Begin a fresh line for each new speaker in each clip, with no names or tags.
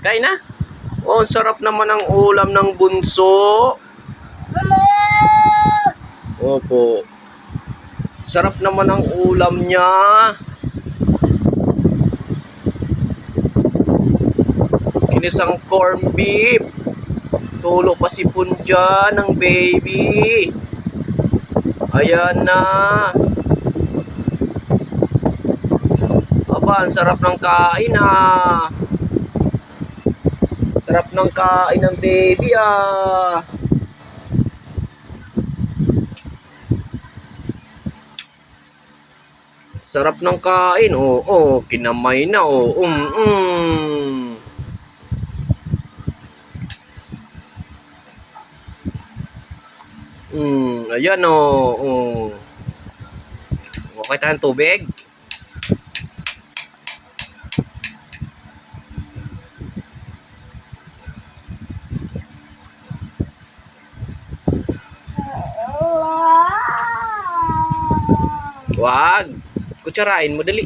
Kain na. Oh, sarap naman ang ulam ng bunso. Opo. Sarap naman ang ulam niya. Inisang corn beef. Tulo pa si Punja ng baby. Ayan na. Aba, ang sarap ng kain ha. Sarap ng kain ng baby ah. Sarap ng kain. Oh, kinamay na oh. Ayan oh. Okay tayong tubig. Wag. Kutsarain mo dali.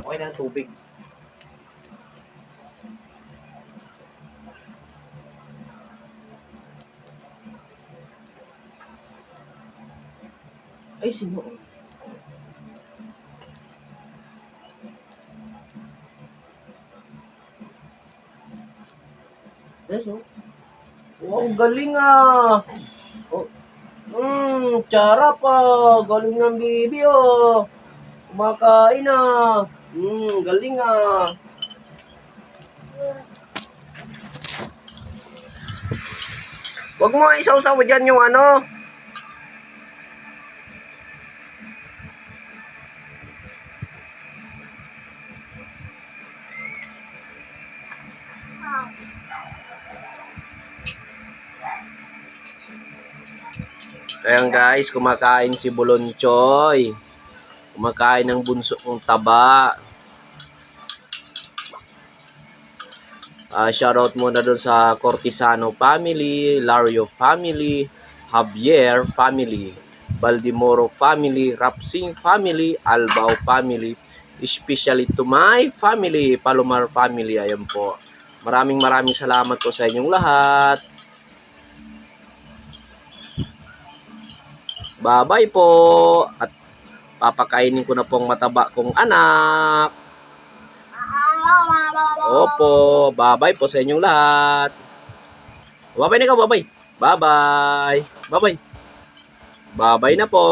Okay na tubig. Ay, sino? Yes, oh. Wow, galing ah. Oh. Tsara pa. Galing ng baby oh. Kumakain ah. Galing ah. Wag mo isaw-saw dyan yung ano. Ayan guys, kumakain si Bulonchoy. Kumakain ng bunso kong taba. Shoutout muna doon sa Cortisano family, Lario family, Javier family, Baldimoro family, Rapsing family, Albao family, especially to my family, Palomar family. Ayan po. Maraming salamat po sa inyong lahat. Bye-bye po. At papakainin ko na pong mataba kong anak. Opo. Bye-bye po sa inyong lahat. Bye-bye na ikaw. Bye-bye. Bye-bye. Bye-bye. Bye-bye na po.